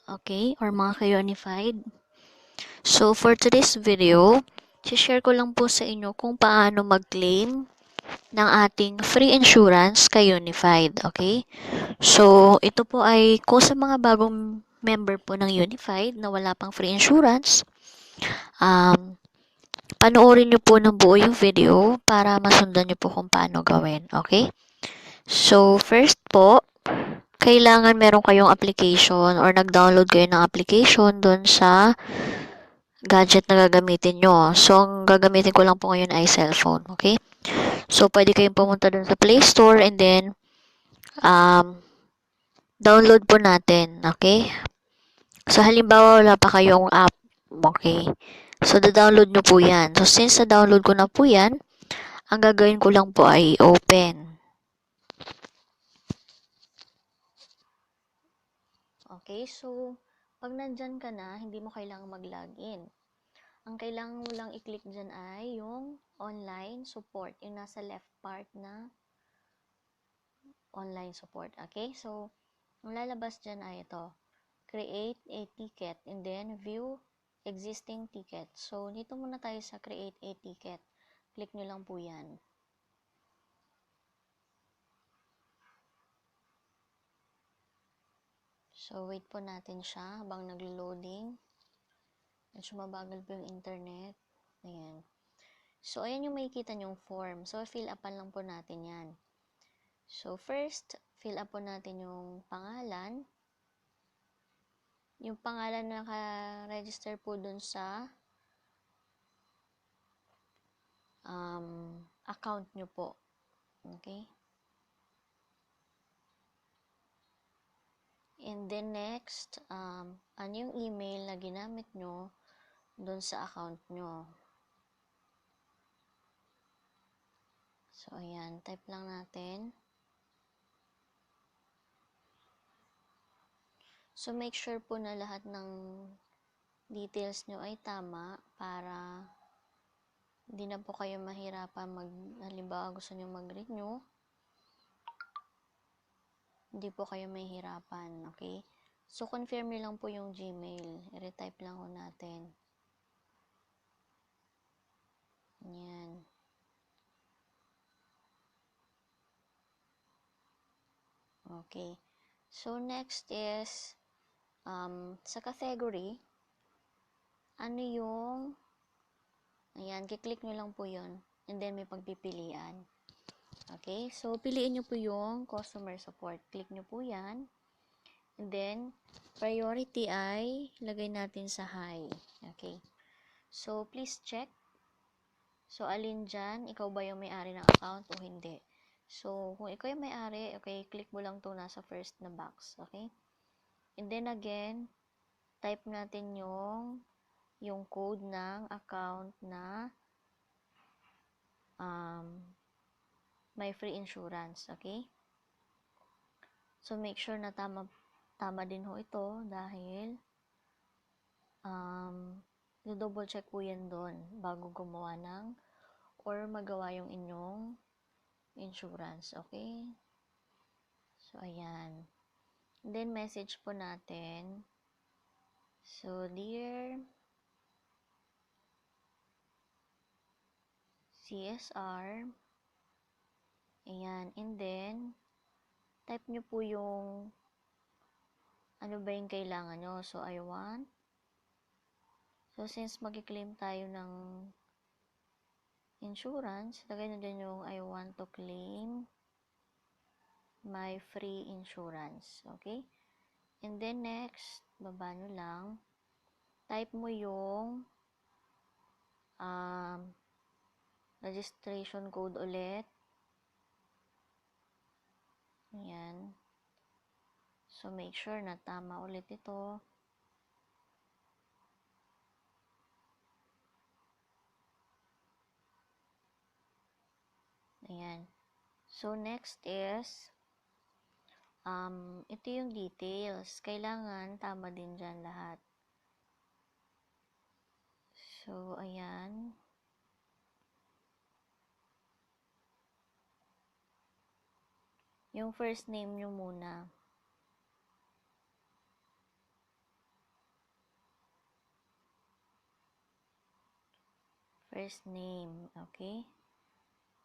Okay, or mga ka-unified. So, for today's video, share ko lang po sa inyo kung paano mag-claim ng ating free insurance ka-unified. Okay? So, ito po ay kung sa mga bagong member po ng unified na wala pang free insurance, panoorin nyo po ng buo yung video para masundan nyo po kung paano gawin. Okay? So, first po, kailangan meron kayong application or nag-download kayo ng application dun sa gadget na gagamitin nyo. So, ang gagamitin ko lang po ngayon ay cellphone. Okay? So, pwede kayong pumunta dun sa Play Store and then download po natin. Okay? So, halimbawa wala pa kayong app. Okay? So, da-download nyo po yan. So, since na-download ko na po yan, ang gagawin ko lang po ay open. Okay? So, pag nandyan ka na, hindi mo kailangang mag-login. Ang kailangan mo lang i-click dyan ay yung online support. Yung nasa left part na online support. Okay? So, ang lalabas dyan ay ito. Create a ticket and then view existing ticket. So, dito muna tayo sa create a ticket. Click nyo lang po yan. So, wait po natin siya habang naglo-loading. Medyo mabagal po yung internet. Ayan. So, ayan yung makikita nyong form. So, fill upan lang po natin yan. So, first, fill up po natin yung pangalan. Yung pangalan na naka-register po dun sa account nyo po. Okay? And then next, ano yung email na ginamit nyo dun sa account nyo. So, ayan. Type lang natin. So, make sure po na lahat ng details nyo ay tama para hindi na po kayo mahirapan halimbawa gusto nyo mag-renew, hindi po kayo mahihirapan, okay? So, confirm nyo lang po yung Gmail. I-retype lang po natin. Ayan. Okay. So, next is, sa category, ano yung, ayan, kiklik nyo lang po yun. And then, may pagpipilian. Okay? So, piliin nyo po yung customer support. Click nyo po yan. And then, priority ay lagay natin sa high. Okay? So, please check. So, alin dyan? Ikaw ba yung may-ari ng account o hindi? So, kung ikaw yung may-ari, okay, click mo lang to nasa first na box. Okay? And then again, type natin yung code ng account na may free insurance. Okay? So, make sure na tama din ho ito dahil double check po yan doon bago gumawa ng or magawa yung inyong insurance. Okay? So, ayan. Then, message po natin. So, dear CSR, ayan. And then, type nyo po yung ano ba yung kailangan nyo. So, I want. So, since mag-claim tayo ng insurance, lagay nyo dyan yung I want to claim my free insurance. Okay? And then, next, baba nyo lang. Type mo yung registration code ulit. Ayan. So, make sure na tama ulit ito. Ayan. So, next is, ito yung details. Kailangan tama din dyan lahat. So, ayan. Yung first name nyo muna. first name. Okay?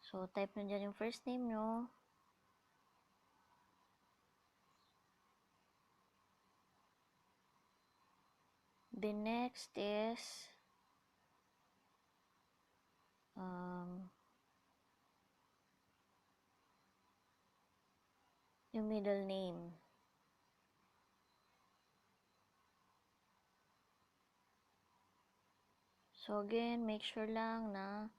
So, type nyo dyan yung first name nyo. The next is yung middle name. So, again, make sure lang na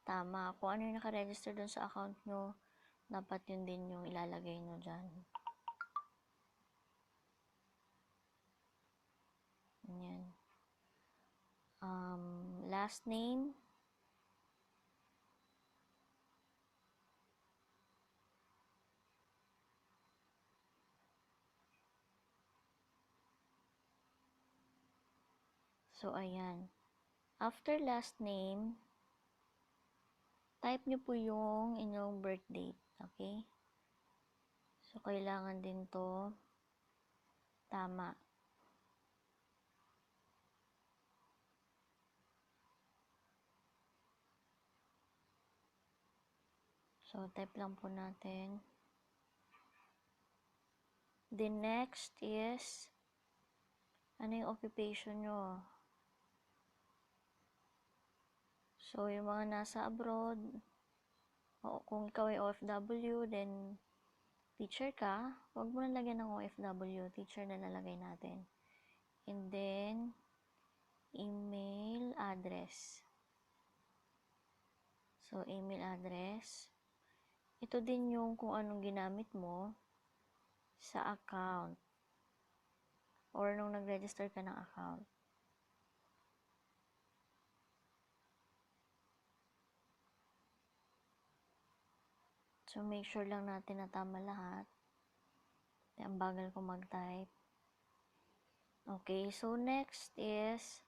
tama. Kung ano yung nakaregister dun sa account nyo, dapat yun din yung ilalagay nyo dyan. Ayan. Last name. So, ayan. After last name, type nyo po yung inyong birth date. Okay? So, kailangan din to tama. So, type lang po natin. The next is, ano yung occupation nyo? So, yung mga nasa abroad, kung ikaw ay OFW, then teacher ka, huwag mo na lagyan ng OFW, teacher na lalagay natin. And then, email address. So, email address. Ito din yung kung anong ginamit mo sa account or nung nag-register ka ng account. So, make sure lang natin na tama lahat. Ang bagal ko mag-type. Okay, so next is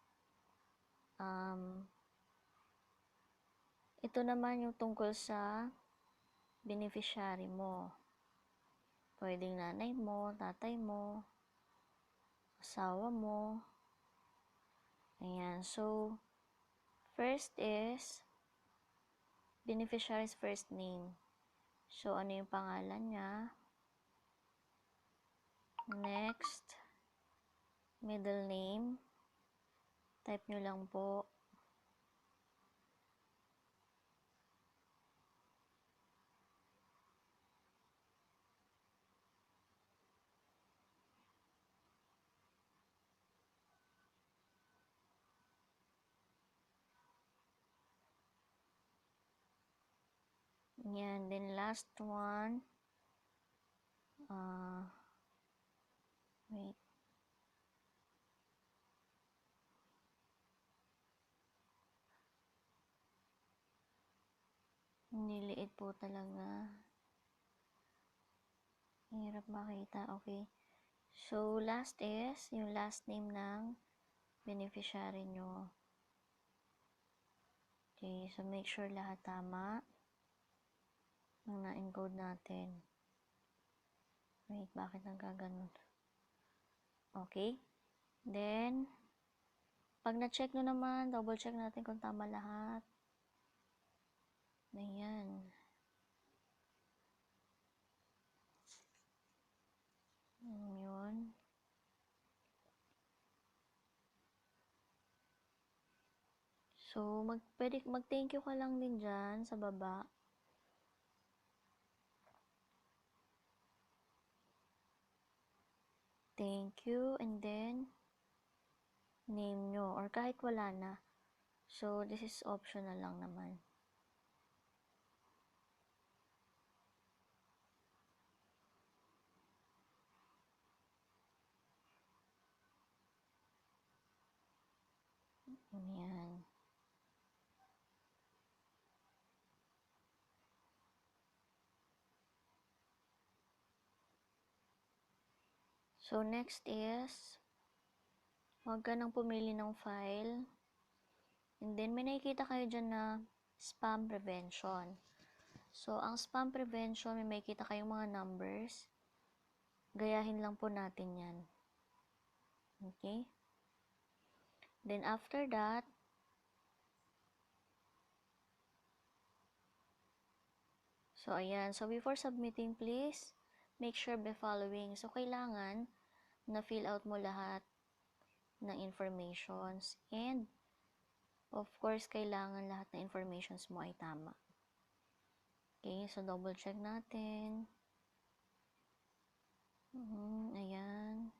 ito naman yung tungkol sa beneficiary mo. Pwedeng nanay mo, tatay mo, asawa mo. Ayan, so first is beneficiary's first name. So, ano yung pangalan niya? Next, middle name. Type nyo lang po. Yan, then last one. Wait. Niliit po talaga. Hirap makita. Okay. So, last is yung last name ng beneficiary nyo. Okay. So, make sure lahat tama nang na-encode natin. Wait, bakit nagkaganon? Okay. Then, pag na-check nyo naman, double check natin kung tama lahat. Ayan. Yun. So, pwede mag-thank you ka lang din dyan sa baba. Thank you, and then, name nyo, or kahit wala na. So, this is optional lang naman. Ayan. So, next is, huwag ka nang pumili ng file. And then, may nakikita kayo dyan na spam prevention. So, ang spam prevention, may makikita kayong mga numbers. Gayahin lang po natin yan. Okay? Then, after that, So, ayan. So, before submitting, please make sure the following. So, kailangan na fill out mo lahat ng informations and of course, kailangan lahat ng informations mo ay tama. Okay, so double check natin. Ayan.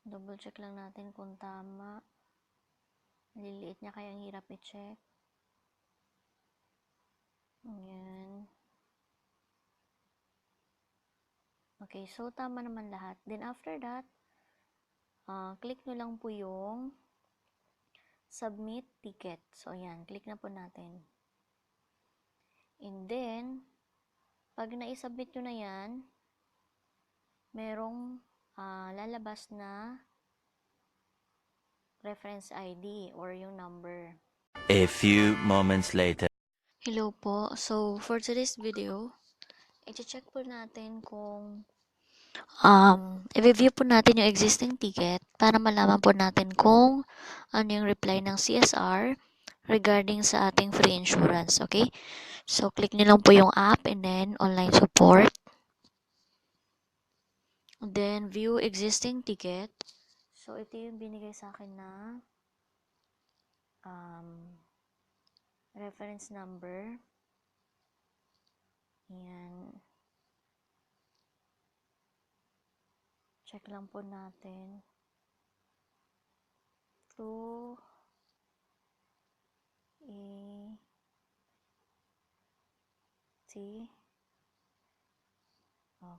Double check lang natin kung tama. Liliit niya kaya ang hirap i-check. Ayan. Okay, so tama naman lahat. Then after that, click nyo lang po yung submit ticket. So ayan, click na po natin. And then, pag na-submit nyo na yan, merong lalabas na reference ID or yung number. A few moments later. Hello po. So, for today's video, i-check po natin kung i-review po natin yung existing ticket para malaman po natin kung ano yung reply ng CSR regarding sa ating free insurance. Okay? So, click nyo lang po yung app and then online support. Then, view existing ticket. So, ito yung binigay sa akin na reference number. Ayan. Check lang po natin. To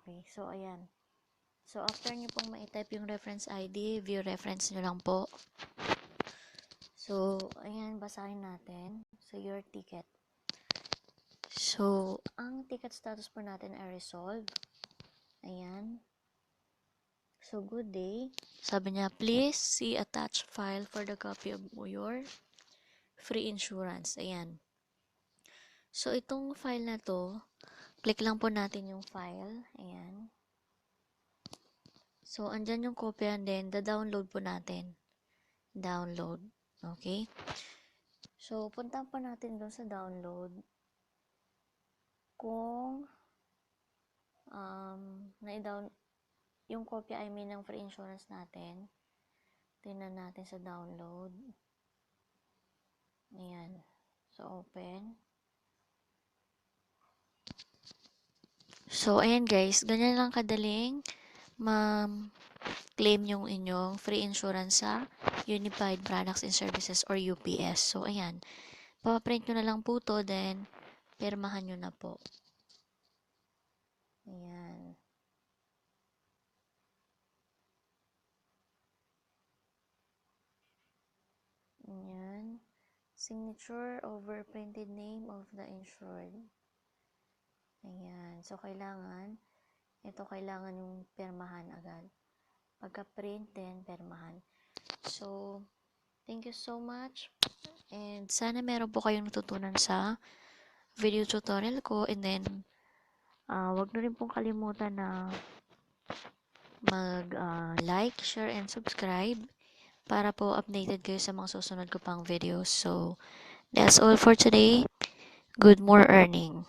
Okay, so ayan. So, after nyo pong ma-type yung reference ID, view reference nyo lang po. So, ayan, basahin natin. So, your ticket. So, ang ticket status po natin ay resolve. Ayan. So, good day. Sabi niya, please see attached file for the copy of your free insurance. Ayan. So, itong file na to, click lang po natin yung file. Ayan. So, andyan yung kopya and then, the-download po natin. Download. Okay? So, punta po natin doon sa download. Kung na-down yung kopya ng free insurance natin, tingnan natin sa download. Ayan. So, open. So, ayan guys. Ganyan lang kadaling claim yung inyong free insurance sa Unified Products and Services or UPS. So, ayan. Papaprint nyo na lang po to, then pirmahan nyo na po. Ayan. Ayan. Signature over printed name of the insured. Ayan. So, kailangan yung pirmahan agad. Pagka-print, then pirmahan. So, thank you so much. And sana meron po kayong natutunan sa video tutorial ko. And then, wag na rin pong kalimutan na mag-like, share, and subscribe para po updated kayo sa mga susunod ko pang videos. So, that's all for today. Good more earning.